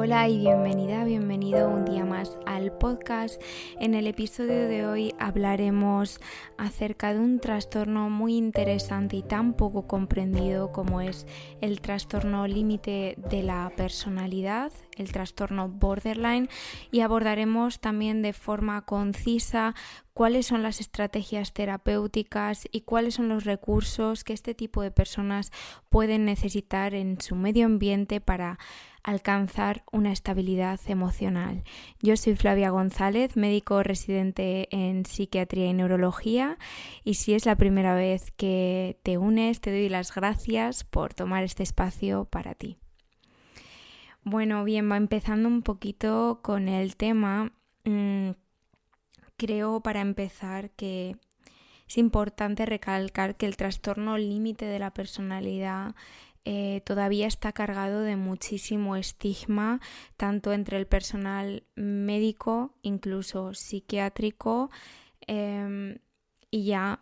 Hola y bienvenido un día más al podcast. En el episodio de hoy hablaremos acerca de un trastorno muy interesante y tan poco comprendido como es el trastorno límite de la personalidad, el trastorno borderline, y abordaremos también de forma concisa cuáles son las estrategias terapéuticas y cuáles son los recursos que este tipo de personas pueden necesitar en su medio ambiente para alcanzar una estabilidad emocional. Yo soy Flavia González, médico residente en psiquiatría y neurología, y si es la primera vez que te unes, te doy las gracias por tomar este espacio para ti. Bueno, bien, va empezando un poquito con el tema. Creo para empezar que es importante recalcar que el trastorno límite de la personalidad todavía está cargado de muchísimo estigma, tanto entre el personal médico, incluso psiquiátrico, y ya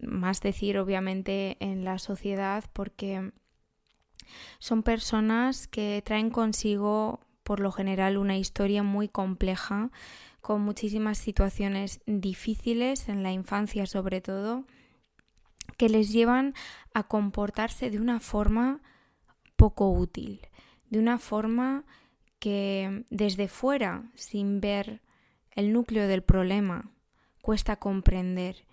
más decir obviamente en la sociedad, porque son personas que traen consigo por lo general una historia muy compleja, con muchísimas situaciones difíciles en la infancia sobre todo, que les llevan a comportarse de una forma poco útil, de una forma que desde fuera, sin ver el núcleo del problema, cuesta comprender,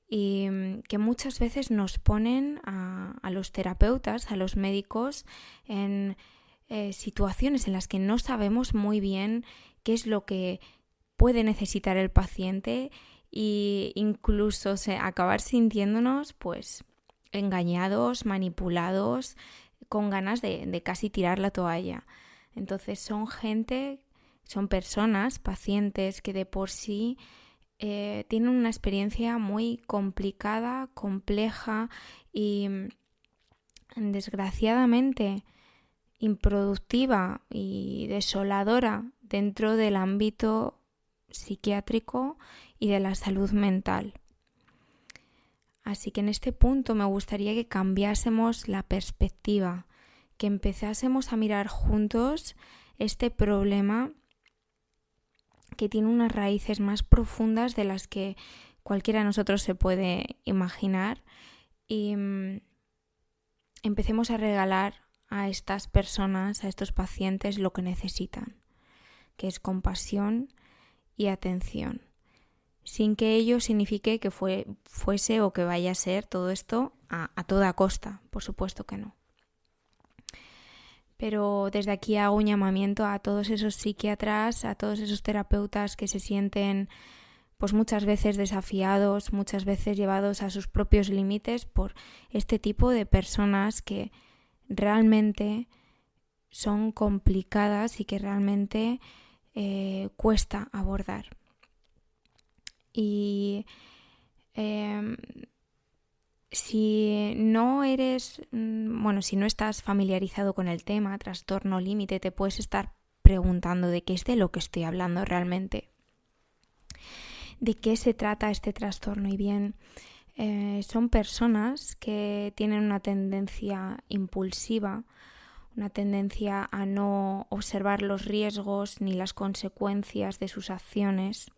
y que muchas veces nos ponen a los terapeutas, a los médicos, en situaciones en las que no sabemos muy bien qué es lo que puede necesitar el paciente, e incluso acabar sintiéndonos pues engañados, manipulados, con ganas de casi tirar la toalla. Entonces son personas, pacientes que de por sí tienen una experiencia muy complicada, compleja y desgraciadamente improductiva y desoladora dentro del ámbito psiquiátrico y de la salud mental. Así que en este punto me gustaría que cambiásemos la perspectiva, que empezásemos a mirar juntos este problema que tiene unas raíces más profundas de las que cualquiera de nosotros se puede imaginar, y empecemos a regalar a estas personas, a estos pacientes, lo que necesitan, que es compasión y atención, sin que ello signifique que fuese o que vaya a ser todo esto a toda costa, por supuesto que no. Pero desde aquí hago un llamamiento a todos esos psiquiatras, a todos esos terapeutas que se sienten pues muchas veces desafiados, muchas veces llevados a sus propios límites por este tipo de personas que realmente son complicadas y que realmente cuesta abordar. Y si no estás familiarizado con el tema trastorno límite, te puedes estar preguntando de qué es de lo que estoy hablando realmente. ¿De qué se trata este trastorno? Y bien, son personas que tienen una tendencia impulsiva, una tendencia a no observar los riesgos ni las consecuencias de sus acciones,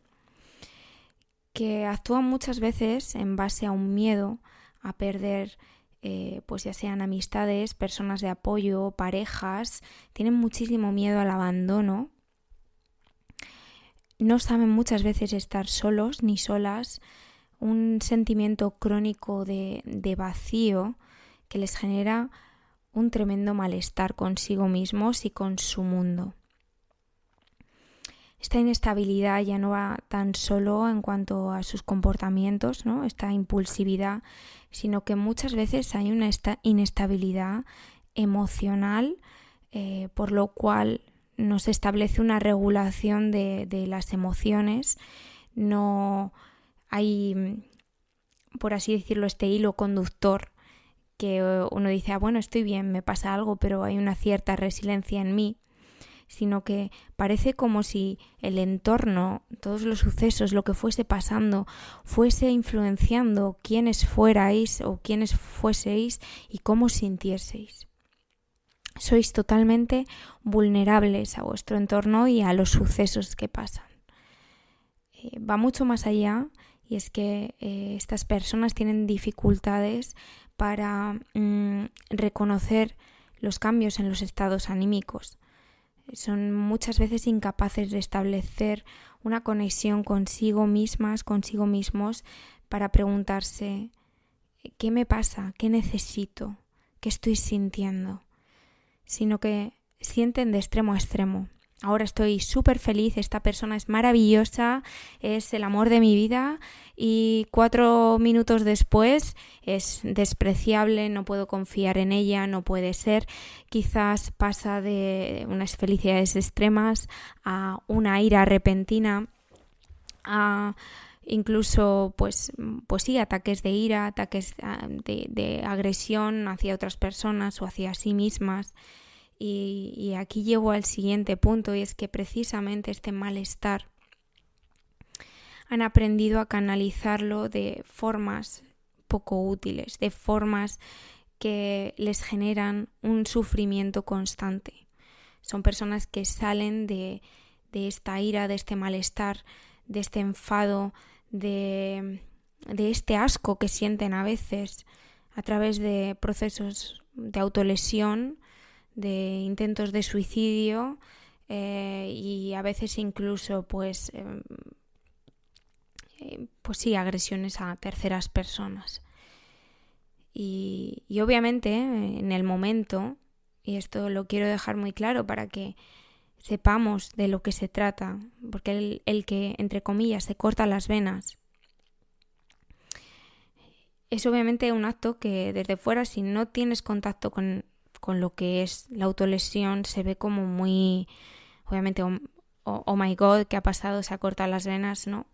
que actúan muchas veces en base a un miedo a perder, pues ya sean amistades, personas de apoyo, parejas. Tienen muchísimo miedo al abandono. No saben muchas veces estar solos ni solas. Un sentimiento crónico de vacío que les genera un tremendo malestar consigo mismos y con su mundo. Esta inestabilidad ya no va tan solo en cuanto a sus comportamientos, ¿no? Esta impulsividad, sino que muchas veces hay una inestabilidad emocional, por lo cual no se establece una regulación de las emociones. No hay, por así decirlo, este hilo conductor que uno dice, bueno, estoy bien, me pasa algo, pero hay una cierta resiliencia en mí, sino que parece como si el entorno, todos los sucesos, lo que fuese pasando, fuese influenciando quiénes fuerais o quiénes fueseis y cómo sintieseis. sois totalmente vulnerables a vuestro entorno y a los sucesos que pasan. Va mucho más allá, y es que estas personas tienen dificultades para reconocer los cambios en los estados anímicos. Son muchas veces incapaces de establecer una conexión consigo mismas, consigo mismos, para preguntarse: ¿qué me pasa? ¿Qué necesito? ¿Qué estoy sintiendo? Sino que sienten de extremo a extremo. Ahora estoy súper feliz, esta persona es maravillosa, es el amor de mi vida, y 4 minutos después es despreciable, no puedo confiar en ella, no puede ser. Quizás pasa de unas felicidades extremas a una ira repentina, a incluso pues sí, ataques de ira, ataques de agresión hacia otras personas o hacia sí mismas. Y aquí llego al siguiente punto, y es que precisamente este malestar han aprendido a canalizarlo de formas poco útiles, de formas que les generan un sufrimiento constante. Son personas que salen de esta ira, de este malestar, de este enfado, de este asco que sienten a veces a través de procesos de autolesión, de intentos de suicidio, y a veces incluso pues sí, agresiones a terceras personas. Y obviamente en el momento, y esto lo quiero dejar muy claro para que sepamos de lo que se trata, porque el que, entre comillas, se corta las venas, es obviamente un acto que desde fuera, si no tienes contacto con lo que es la autolesión, se ve como muy, obviamente, oh my God, ¿qué ha pasado? Se ha cortado las venas, ¿no?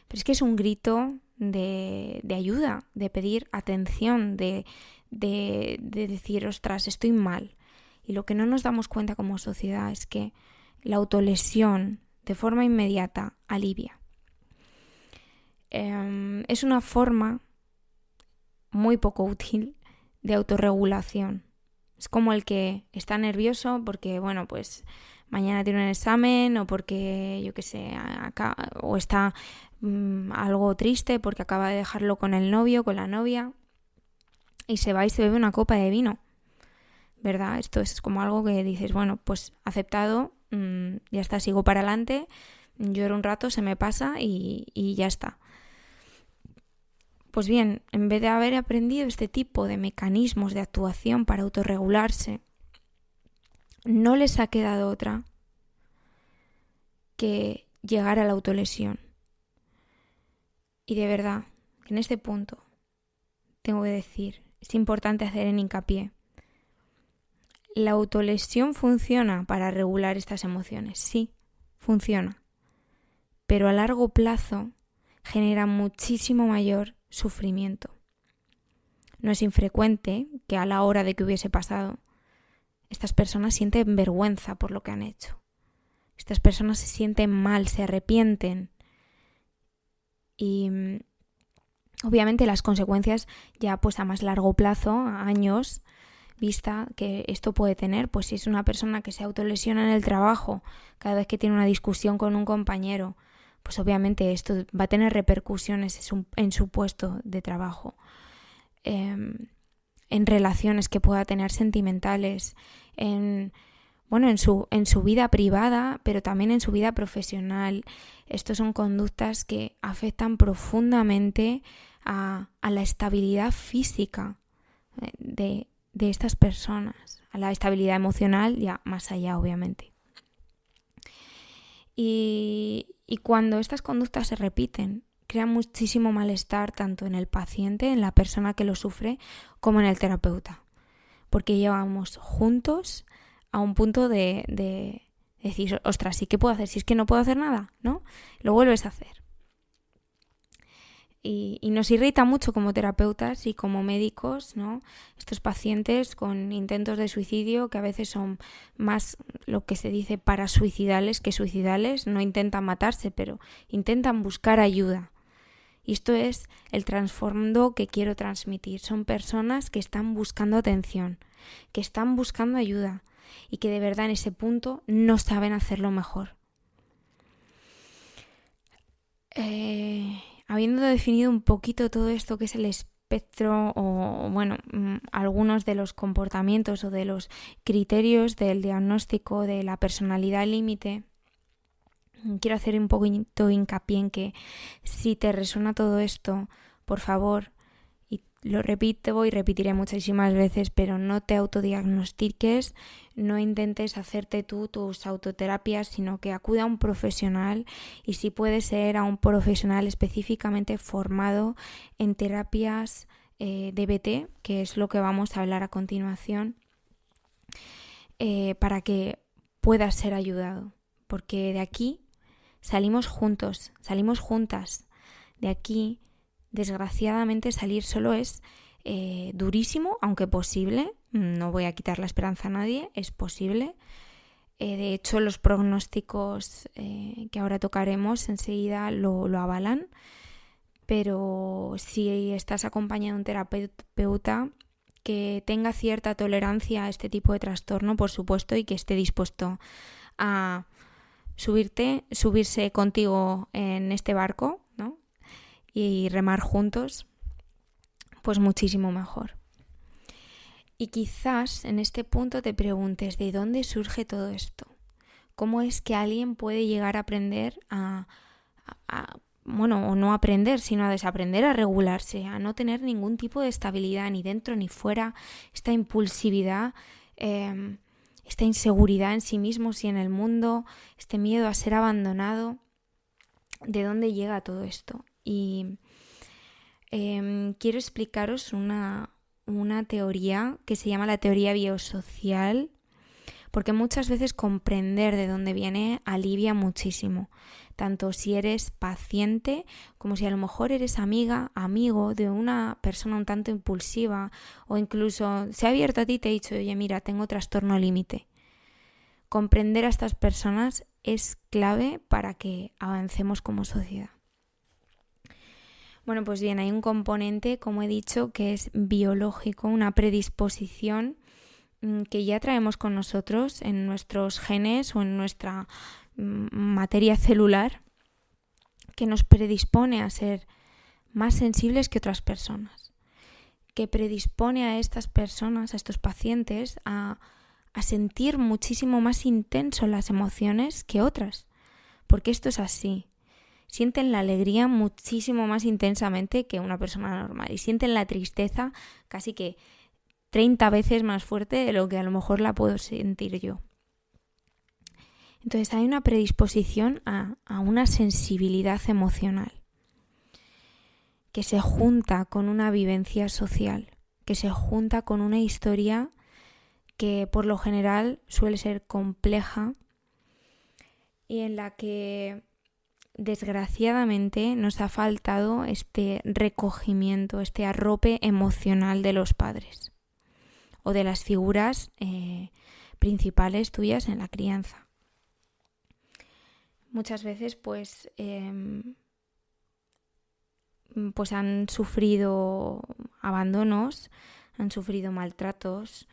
Pero es que es un grito de ayuda, de pedir atención, de decir: ostras, estoy mal. Y lo que no nos damos cuenta como sociedad es que la autolesión de forma inmediata alivia. Es una forma muy poco útil de autorregulación. Es como el que está nervioso porque, bueno, pues mañana tiene un examen, o porque, yo qué sé, o está algo triste porque acaba de dejarlo con el novio, con la novia, y se va y se bebe una copa de vino, ¿verdad? Esto es como algo que dices: bueno, pues aceptado, ya está, sigo para adelante, lloro un rato, se me pasa y ya está. Pues bien, en vez de haber aprendido este tipo de mecanismos de actuación para autorregularse, no les ha quedado otra que llegar a la autolesión. Y de verdad, en este punto, tengo que decir, es importante hacer en hincapié: la autolesión funciona para regular estas emociones, sí, funciona, pero a largo plazo genera muchísimo mayor sufrimiento. No es infrecuente que a la hora de que hubiese pasado, estas personas sienten vergüenza por lo que han hecho. Estas personas se sienten mal, se arrepienten. Y obviamente las consecuencias ya pues a más largo plazo, a años vista, que esto puede tener, pues si es una persona que se autolesiona en el trabajo cada vez que tiene una discusión con un compañero, pues obviamente esto va a tener repercusiones en su puesto de trabajo, en relaciones que pueda tener sentimentales, en su vida privada, pero también en su vida profesional. Estos son conductas que afectan profundamente a la estabilidad física de estas personas, a la estabilidad emocional, ya más allá, obviamente. Y cuando estas conductas se repiten, crean muchísimo malestar tanto en el paciente, en la persona que lo sufre, como en el terapeuta, porque llevamos juntos a un punto de decir: ostras, ¿y qué puedo hacer? Si es que no puedo hacer nada, ¿no? Lo vuelves a hacer. Y nos irrita mucho como terapeutas y como médicos, ¿no? Estos pacientes con intentos de suicidio, que a veces son más lo que se dice parasuicidales que suicidales. No intentan matarse, pero intentan buscar ayuda. Y esto es el trasfondo que quiero transmitir. Son personas que están buscando atención, que están buscando ayuda y que de verdad en ese punto no saben hacerlo mejor. Habiendo definido un poquito todo esto que es el espectro o, algunos de los comportamientos o de los criterios del diagnóstico de la personalidad límite, quiero hacer un poquito hincapié en que si te resuena todo esto, por favor, y lo repito y repetiré muchísimas veces, pero no te autodiagnostiques, no intentes hacerte tú tus autoterapias, sino que acuda a un profesional y si puede ser a un profesional específicamente formado en terapias DBT, que es lo que vamos a hablar a continuación, para que puedas ser ayudado, porque de aquí salimos juntos, salimos juntas. De aquí, desgraciadamente, salir solo es durísimo, aunque posible. No voy a quitar la esperanza a nadie, es posible. De hecho, los pronósticos que ahora tocaremos enseguida lo avalan. Pero si estás acompañado de un terapeuta que tenga cierta tolerancia a este tipo de trastorno, por supuesto, y que esté dispuesto a subirse contigo en este barco, ¿no? Y remar juntos, pues muchísimo mejor. Y quizás en este punto te preguntes, ¿de dónde surge todo esto? ¿Cómo es que alguien puede llegar a aprender o no aprender, sino a desaprender a regularse, a no tener ningún tipo de estabilidad ni dentro ni fuera, esta impulsividad, esta inseguridad en sí mismos y en el mundo, este miedo a ser abandonado? ¿De dónde llega todo esto? Y quiero explicaros una teoría que se llama la teoría biosocial, porque muchas veces comprender de dónde viene alivia muchísimo, tanto si eres paciente como si a lo mejor eres amigo de una persona un tanto impulsiva, o incluso se ha abierto a ti y te ha dicho, oye, mira, tengo trastorno límite. Comprender a estas personas es clave para que avancemos como sociedad. Bueno, pues bien, hay un componente, como he dicho, que es biológico, una predisposición que ya traemos con nosotros en nuestros genes o en nuestra materia celular, que nos predispone a ser más sensibles que otras personas, que predispone a estas personas, a estos pacientes, a sentir muchísimo más intenso las emociones que otras, porque esto es así. Sienten la alegría muchísimo más intensamente que una persona normal y sienten la tristeza casi que 30 veces más fuerte de lo que a lo mejor la puedo sentir yo. Entonces hay una predisposición a una sensibilidad emocional que se junta con una vivencia social, que se junta con una historia que por lo general suele ser compleja y en la que desgraciadamente nos ha faltado este recogimiento, este arrope emocional de los padres o de las figuras principales tuyas en la crianza. Muchas veces pues han sufrido abandonos, han sufrido maltratos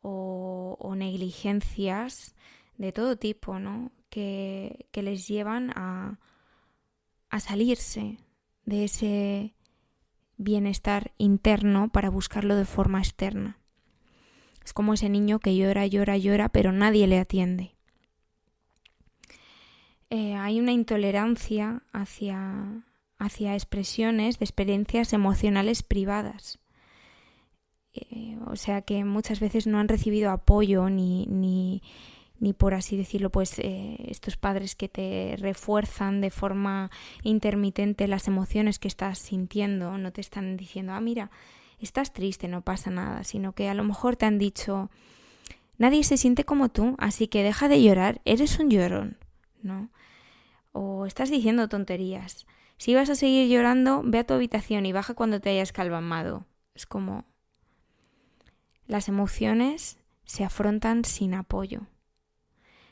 o negligencias de todo tipo, ¿no? Que les llevan a salirse de ese bienestar interno para buscarlo de forma externa. Es como ese niño que llora, pero nadie le atiende. Hay una intolerancia hacia expresiones de experiencias emocionales privadas. O sea que muchas veces no han recibido apoyo ni por así decirlo, pues estos padres que te refuerzan de forma intermitente las emociones que estás sintiendo, no te están diciendo, mira, estás triste, no pasa nada, sino que a lo mejor te han dicho, nadie se siente como tú, así que deja de llorar, eres un llorón, ¿no? O estás diciendo tonterías. Si vas a seguir llorando, ve a tu habitación y baja cuando te hayas calmado. Es como las emociones se afrontan sin apoyo.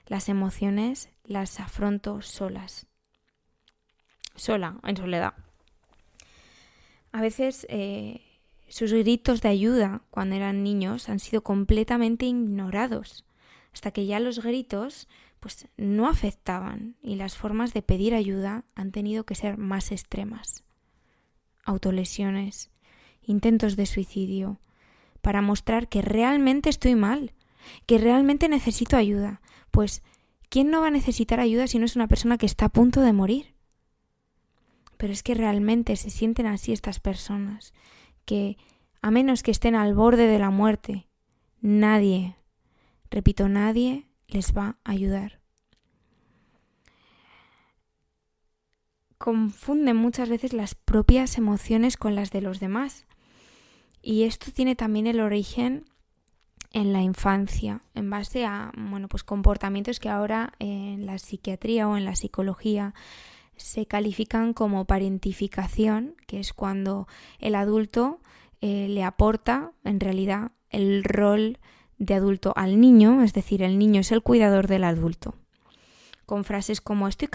Las emociones las afronto sola, en soledad. A veces sus gritos de ayuda cuando eran niños han sido completamente ignorados, hasta que ya los gritos pues no afectaban y las formas de pedir ayuda han tenido que ser más extremas. Autolesiones, intentos de suicidio, para mostrar que realmente estoy mal, que realmente necesito ayuda. Pues, ¿quién no va a necesitar ayuda si no es una persona que está a punto de morir? Pero es que realmente se sienten así estas personas, que a menos que estén al borde de la muerte, nadie, repito, nadie les va a ayudar. Confunden muchas veces las propias emociones con las de los demás. Y esto tiene también el origen en la infancia, en base a pues comportamientos que ahora en la psiquiatría o en la psicología se califican como parentificación, que es cuando el adulto le aporta en realidad el rol de adulto al niño, es decir, el niño es el cuidador del adulto. Con frases como estoy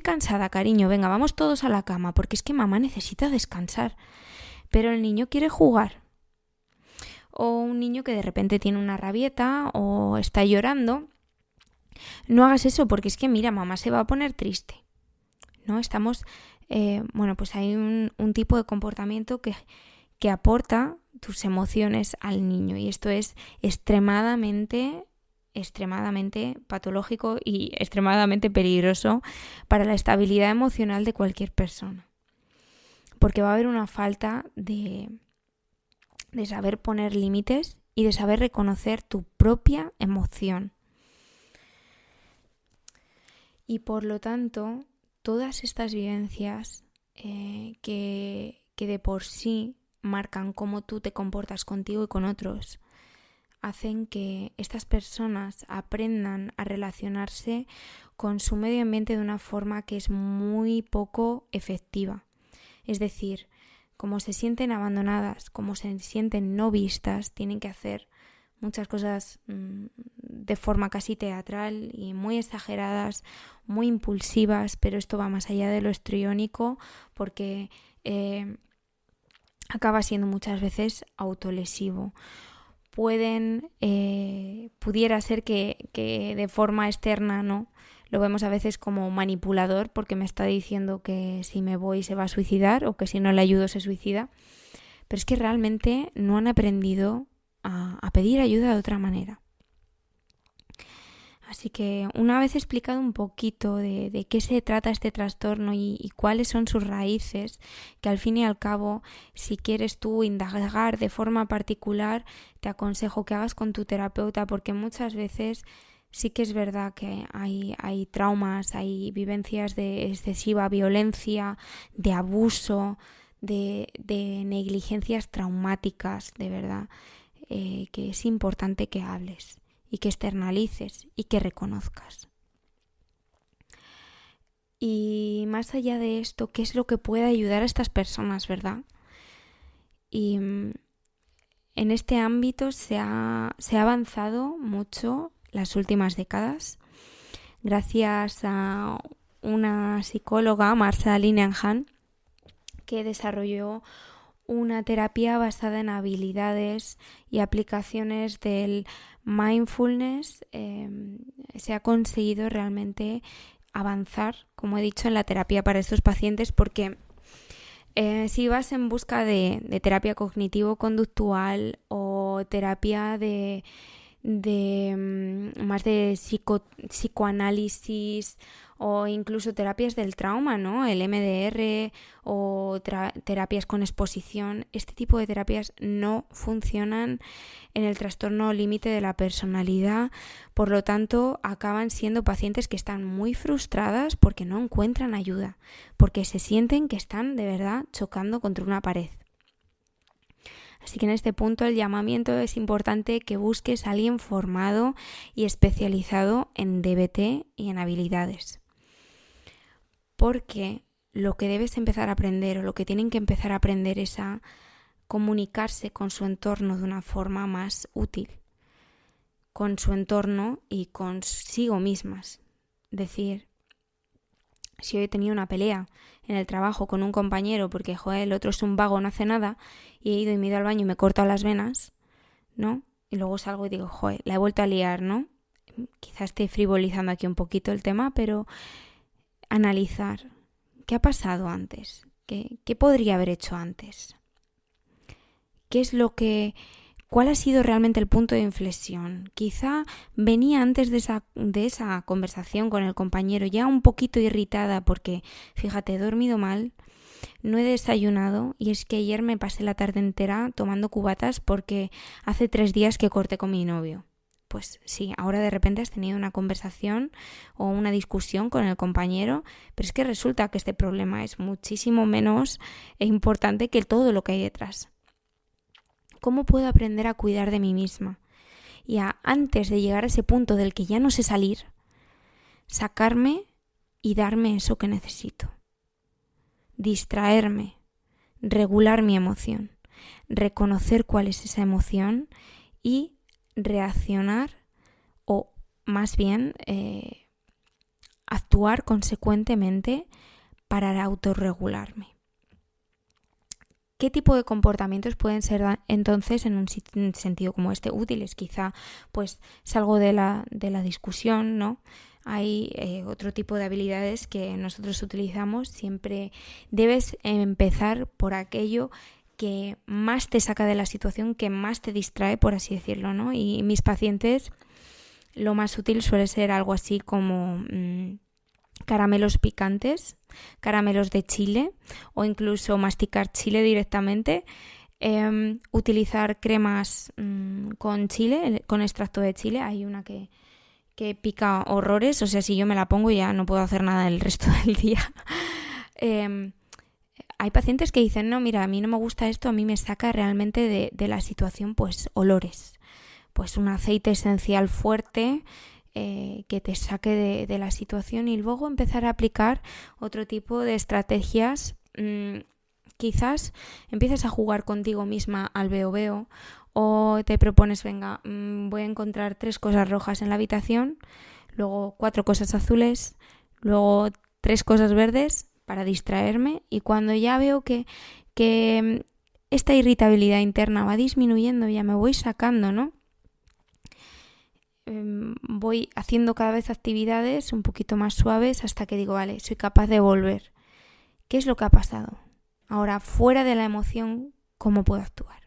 cansada, cariño, venga, vamos todos a la cama, porque es que mamá necesita descansar. Pero el niño quiere jugar. O un niño que de repente tiene una rabieta o está llorando. No hagas eso porque es que mira, mamá se va a poner triste. ¿No? Estamos, pues hay un tipo de comportamiento que aporta tus emociones al niño. Y esto es extremadamente patológico y extremadamente peligroso para la estabilidad emocional de cualquier persona. Porque va a haber una falta de saber poner límites y de saber reconocer tu propia emoción. Y por lo tanto, todas estas vivencias que de por sí marcan cómo tú te comportas contigo y con otros, hacen que estas personas aprendan a relacionarse con su medio ambiente de una forma que es muy poco efectiva. Es decir, como se sienten abandonadas, como se sienten no vistas, tienen que hacer muchas cosas de forma casi teatral y muy exageradas, muy impulsivas, pero esto va más allá de lo histriónico porque acaba siendo muchas veces autolesivo. Pudiera ser que de forma externa, ¿no? Lo vemos a veces como manipulador porque me está diciendo que si me voy se va a suicidar o que si no le ayudo se suicida. Pero es que realmente no han aprendido a pedir ayuda de otra manera. Así que una vez explicado un poquito de qué se trata este trastorno y cuáles son sus raíces, que al fin y al cabo, si quieres tú indagar de forma particular, te aconsejo que hagas con tu terapeuta porque muchas veces sí que es verdad que hay traumas, hay vivencias de excesiva violencia, de abuso, de negligencias traumáticas, de verdad, que es importante que hables y que externalices y que reconozcas. Y más allá de esto, ¿qué es lo que puede ayudar a estas personas, verdad? Y en este ámbito se ha avanzado mucho las últimas décadas gracias a una psicóloga, Marsha Linehan, que desarrolló una terapia basada en habilidades y aplicaciones del mindfulness. Se ha conseguido realmente avanzar, como he dicho, en la terapia para estos pacientes porque si vas en busca de terapia cognitivo-conductual o terapia más de psicoanálisis o incluso terapias del trauma, ¿no? El MDR o terapias con exposición. Este tipo de terapias no funcionan en el trastorno límite de la personalidad. Por lo tanto, acaban siendo pacientes que están muy frustradas porque no encuentran ayuda, porque se sienten que están de verdad chocando contra una pared. Así que en este punto el llamamiento es importante que busques a alguien formado y especializado en DBT y en habilidades. Porque lo que debes empezar a aprender o lo que tienen que empezar a aprender es a comunicarse con su entorno de una forma más útil, con su entorno y consigo mismas. Es decir, Si hoy he tenido una pelea en el trabajo con un compañero porque, joder, el otro es un vago, no hace nada, y he ido y me he ido al baño y me he cortado las venas, ¿no? Y luego salgo y digo, joder, la he vuelto a liar, ¿no? Quizás esté frivolizando aquí un poquito el tema, pero analizar qué ha pasado antes, qué podría haber hecho antes, qué es lo que... ¿Cuál ha sido realmente el punto de inflexión? Quizá venía antes de esa conversación con el compañero ya un poquito irritada porque, fíjate, he dormido mal, no he desayunado y es que ayer me pasé la tarde entera tomando cubatas porque hace 3 días que corté con mi novio. Pues sí, ahora de repente has tenido una conversación o una discusión con el compañero, pero es que resulta que este problema es muchísimo menos importante que todo lo que hay detrás. ¿Cómo puedo aprender a cuidar de mí misma? Y antes de llegar a ese punto del que ya no sé salir, sacarme y darme eso que necesito. Distraerme, regular mi emoción, reconocer cuál es esa emoción y reaccionar o más bien actuar consecuentemente para autorregularme. ¿Qué tipo de comportamientos pueden ser entonces en un sentido como este útiles? Quizá pues salgo de la discusión, ¿no? Hay otro tipo de habilidades que nosotros utilizamos. Siempre debes empezar por aquello que más te saca de la situación, que más te distrae, por así decirlo, ¿no? Y mis pacientes, lo más útil suele ser algo así como caramelos picantes, caramelos de chile o incluso masticar chile directamente, utilizar cremas con chile, con extracto de chile. Hay una que pica horrores, o sea, si yo me la pongo ya no puedo hacer nada el resto del día. Hay pacientes que dicen, no, mira, a mí no me gusta esto, a mí me saca realmente de la situación pues olores, pues un aceite esencial fuerte que te saque de la situación y luego empezar a aplicar otro tipo de estrategias. Quizás empieces a jugar contigo misma al veo o te propones, venga, voy a encontrar 3 cosas rojas en la habitación, luego 4 cosas azules, luego 3 cosas verdes para distraerme, y cuando ya veo que esta irritabilidad interna va disminuyendo, ya me voy sacando, ¿no? Voy haciendo cada vez actividades un poquito más suaves hasta que digo, vale, soy capaz de volver. ¿Qué es lo que ha pasado? Ahora, fuera de la emoción, ¿cómo puedo actuar?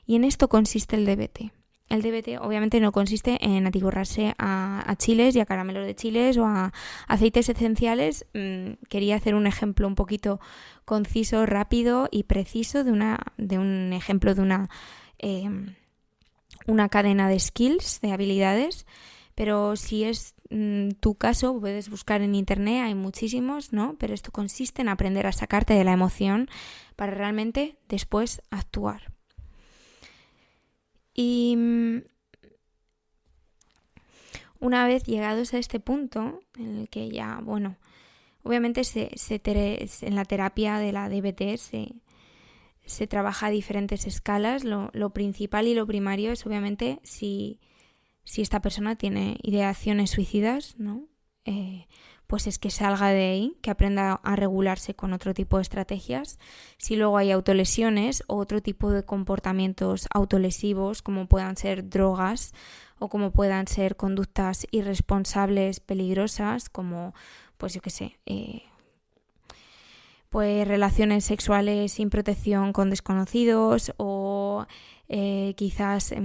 Y en esto consiste el DBT. El DBT obviamente no consiste en atiborrarse a chiles y a caramelos de chiles o a aceites esenciales. Quería hacer un ejemplo un poquito conciso, rápido y preciso de un ejemplo de una cadena de skills, de habilidades, pero si es tu caso puedes buscar en internet, hay muchísimos, ¿no? Pero esto consiste en aprender a sacarte de la emoción para realmente después actuar. Y una vez llegados a este punto en el que ya, bueno, obviamente en la terapia de la DBT se trabaja a diferentes escalas. Lo principal y lo primario es obviamente si esta persona tiene ideaciones suicidas, ¿no? Pues es que salga de ahí, que aprenda a regularse con otro tipo de estrategias. Si luego hay autolesiones o otro tipo de comportamientos autolesivos, como puedan ser drogas o como puedan ser conductas irresponsables, peligrosas, como, pues yo qué sé, pues relaciones sexuales sin protección con desconocidos o quizás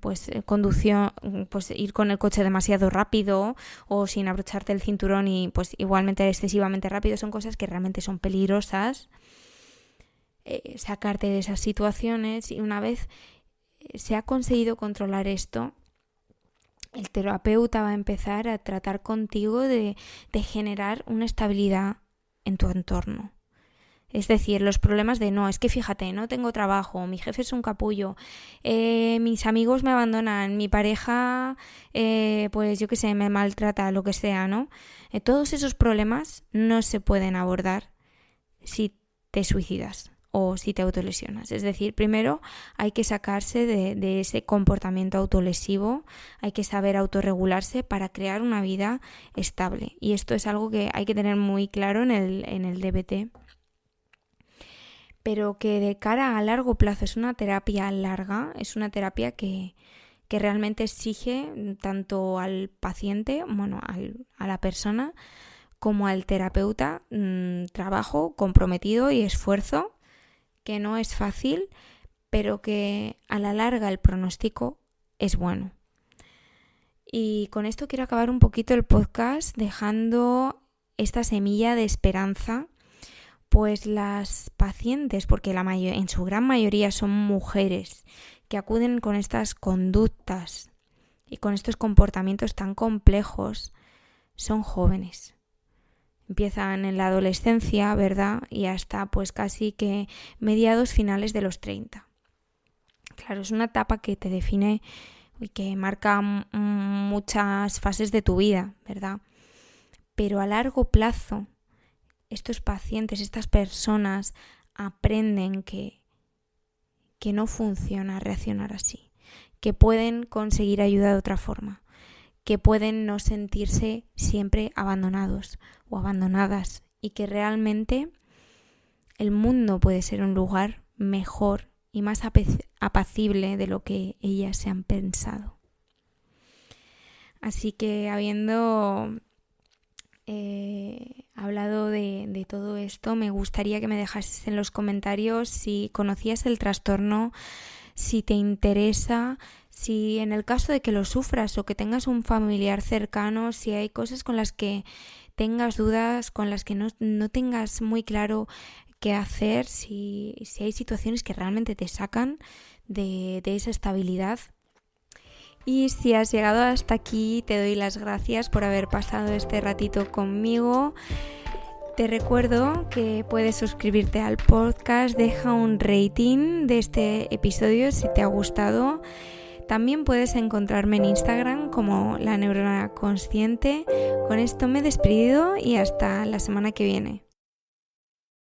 pues conducción, pues ir con el coche demasiado rápido o sin abrocharte el cinturón y pues igualmente excesivamente rápido, son cosas que realmente son peligrosas. Sacarte de esas situaciones, y una vez se ha conseguido controlar esto, el terapeuta va a empezar a tratar contigo de generar una estabilidad en tu entorno. Es decir, los problemas de no, es que fíjate, no tengo trabajo, mi jefe es un capullo, mis amigos me abandonan, mi pareja, pues yo qué sé, me maltrata, lo que sea, ¿no? Todos esos problemas no se pueden abordar si te suicidas o si te autolesionas. Es decir, primero hay que sacarse de ese comportamiento autolesivo, hay que saber autorregularse para crear una vida estable. Y esto es algo que hay que tener muy claro en el DBT. Pero que de cara a largo plazo es una terapia larga, es una terapia que realmente exige tanto al paciente, a la persona, como al terapeuta, trabajo comprometido y esfuerzo, que no es fácil, pero que a la larga el pronóstico es bueno. Y con esto quiero acabar un poquito el podcast dejando esta semilla de esperanza, pues las pacientes, porque en su gran mayoría son mujeres que acuden con estas conductas y con estos comportamientos tan complejos, son jóvenes. Empiezan en la adolescencia, ¿verdad? Y hasta pues casi que mediados finales de los 30. Claro, es una etapa que te define y que marca muchas fases de tu vida, ¿verdad? Pero a largo plazo, estos pacientes, estas personas aprenden que no funciona reaccionar así, que pueden conseguir ayuda de otra forma, que pueden no sentirse siempre abandonados o abandonadas y que realmente el mundo puede ser un lugar mejor y más apacible de lo que ellas se han pensado. Así que habiendo hablado de todo esto, me gustaría que me dejases en los comentarios si conocías el trastorno, si te interesa, si en el caso de que lo sufras o que tengas un familiar cercano, si hay cosas con las que tengas dudas, con las que no tengas muy claro qué hacer, si hay situaciones que realmente te sacan de esa estabilidad. Y si has llegado hasta aquí, te doy las gracias por haber pasado este ratito conmigo. Te recuerdo que puedes suscribirte al podcast, deja un rating de este episodio si te ha gustado. También puedes encontrarme en Instagram como La Neurona Consciente. Con esto me despido y hasta la semana que viene.